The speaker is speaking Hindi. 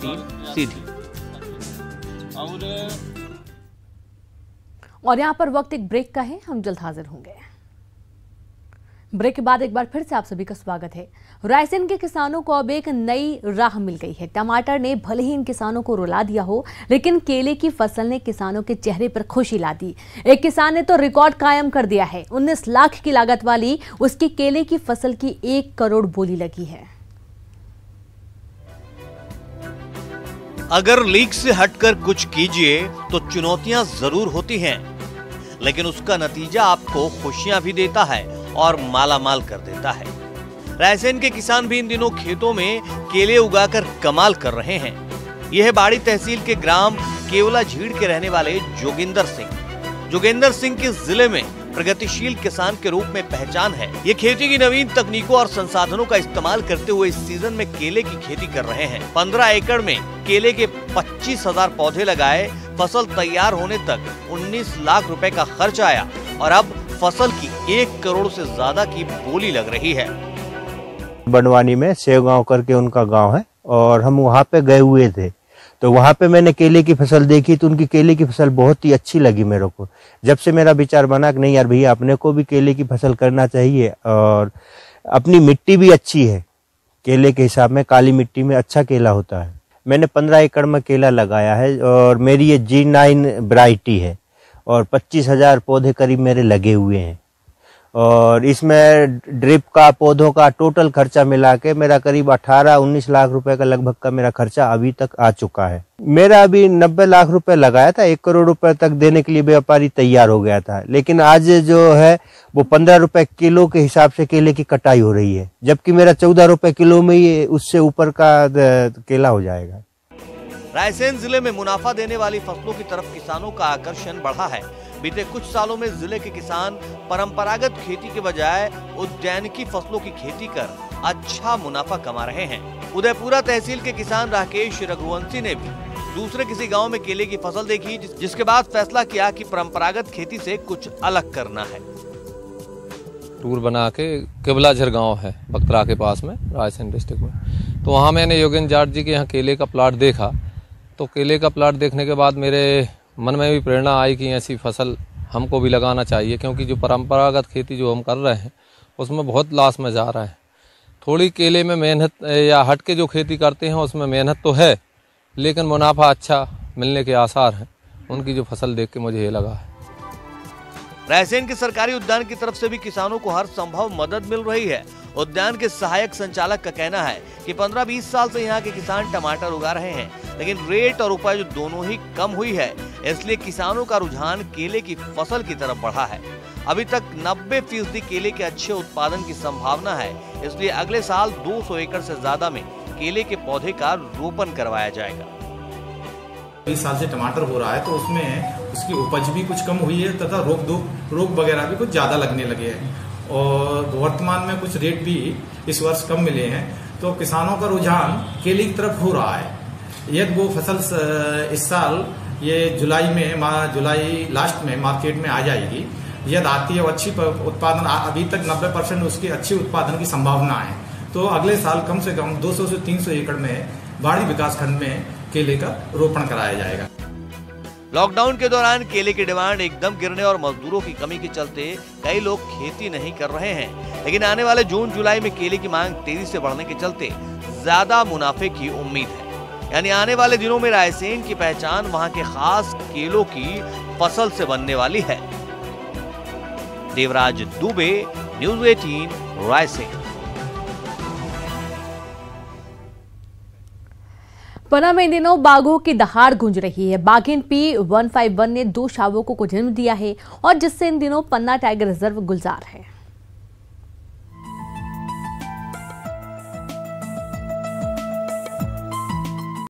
3 सीधी। और यहाँ पर वक्त एक ब्रेक का है, हम जल्द हाजिर होंगे। ब्रेक के बाद एक बार फिर से आप सभी का स्वागत है। रायसेन के किसानों को अब एक नई राह मिल गई है। टमाटर ने भले ही इन किसानों को रुला दिया हो, लेकिन केले की फसल ने किसानों के चेहरे पर खुशी ला दी। एक किसान ने तो रिकॉर्ड कायम कर दिया है। 19 लाख की लागत वाली उसकी केले की फसल की 1 करोड़ बोली लगी है। अगर लीक से हटकर कुछ कीजिए तो चुनौतियां जरूर होती हैं, लेकिन उसका नतीजा आपको खुशियां भी देता है और मालामाल कर देता है। रायसेन के किसान भी इन दिनों खेतों में केले उगाकर कमाल कर रहे हैं। यह है बाड़ी तहसील के ग्राम केवला झीड़ के रहने वाले जोगिंदर सिंह। जोगिंदर सिंह के जिले में प्रगतिशील किसान के रूप में पहचान है। ये खेती की नवीन तकनीकों और संसाधनों का इस्तेमाल करते हुए इस सीजन में केले की खेती कर रहे हैं। 15 एकड़ में केले के 25,000 पौधे लगाए। फसल तैयार होने तक 19 लाख रुपए का खर्च आया और अब फसल की 1 करोड़ से ज्यादा की बोली लग रही है। बनवानी में सेवगांव करके उनका गांव है और हम वहां पे गए हुए थे, तो वहां पे मैंने केले की फसल देखी तो उनकी केले की फसल बहुत ही अच्छी लगी मेरे को। जब से मेरा विचार बना कि नहीं यार भैया अपने को भी केले की फसल करना चाहिए, और अपनी मिट्टी भी अच्छी है, केले के हिसाब में काली मिट्टी में अच्छा केला होता है। मैंने 15 एकड़ में केला लगाया है और मेरी ये G9 वैरायटी है और 25,000 पौधे करीब मेरे लगे हुए हैं। और इसमें ड्रिप का पौधों का टोटल खर्चा मिला के मेरा करीब 18-19 लाख रुपए का लगभग का मेरा खर्चा अभी तक आ चुका है। मेरा अभी 90 लाख रुपए लगाया था, 1 करोड़ रुपए तक देने के लिए व्यापारी तैयार हो गया था, लेकिन आज जो है वो 15 रुपए किलो के हिसाब से केले की कटाई हो रही है, जबकि मेरा 14 रुपए किलो में ही उससे ऊपर का केला हो जाएगा। रायसेन जिले में मुनाफा देने वाली फसलों की तरफ किसानों का आकर्षण बढ़ा है। बीते कुछ सालों में जिले के किसान परंपरागत खेती के बजाय उद्यानिकी फसलों की खेती कर अच्छा मुनाफा कमा रहे हैं। उदयपुरा तहसील के किसान राकेश रघुवंशी ने भी दूसरे किसी गांव में केले की फसल देखी, जिसके बाद फैसला किया कि परंपरागत खेती से कुछ अलग करना है। टूर बना के केवला झर गाँव है बख्तरा के पास में, रायसेन डिस्ट्रिक्ट में, तो वहाँ मैंने योगेंद्र जाट जी के यहाँ केले का प्लाट देखा। तो केले का प्लाट देखने के बाद मेरे मन में भी प्रेरणा आई कि ऐसी फसल हमको भी लगाना चाहिए, क्योंकि जो परंपरागत खेती जो हम कर रहे हैं उसमें बहुत लॉस में जा रहा है। थोड़ी केले में मेहनत या हट के जो खेती करते हैं उसमें मेहनत तो है, लेकिन मुनाफा अच्छा मिलने के आसार हैं। उनकी जो फसल देख के मुझे ये लगा है। रायसेन के सरकारी उद्यान की तरफ से भी किसानों को हर संभव मदद मिल रही है। उद्यान के सहायक संचालक का कहना है कि 15-20 साल से यहाँ के किसान टमाटर उगा रहे हैं, लेकिन रेट और उपज दोनों ही कम हुई है, इसलिए किसानों का रुझान केले की फसल की तरफ बढ़ा है। अभी तक 90% केले के अच्छे उत्पादन की संभावना है, इसलिए अगले साल 200 एकड़ से ज्यादा में केले के पौधे का रोपण करवाया जाएगा। 20 साल से टमाटर हो रहा है, तो उसमें उसकी उपज भी कुछ कम हुई है तथा रोग वगैरह भी कुछ ज्यादा लगने लगे हैं, और वर्तमान में कुछ रेट भी इस वर्ष कम मिले हैं। तो किसानों का रुझान केले की तरफ हो रहा है। यदि वो फसल इस साल ये जुलाई लास्ट में मार्केट में आ जाएगी, यदि आती है अच्छी उत्पादन, अभी तक 90% उसकी अच्छी उत्पादन की संभावना है, तो अगले साल कम से कम 200 से 300 एकड़ में बाड़ी विकास खंड में केले का रोपण कराया जाएगा। लॉकडाउन के दौरान केले की डिमांड एकदम गिरने और मजदूरों की कमी के चलते कई लोग खेती नहीं कर रहे हैं, लेकिन आने वाले जून-जुलाई में केले की मांग तेजी से बढ़ने के चलते ज्यादा मुनाफे की उम्मीद है। यानी आने वाले दिनों में रायसेन की पहचान वहां के खास केलों की फसल से बनने वाली है। देवराज दुबे, न्यूज़ 18, रायसेन। पन्ना में इन दिनों बाघों की दहाड़ गूंज रही है। बाघिन P151 ने 2 शावकों को जन्म दिया है और जिससे इन दिनों पन्ना टाइगर रिजर्व गुलजार है।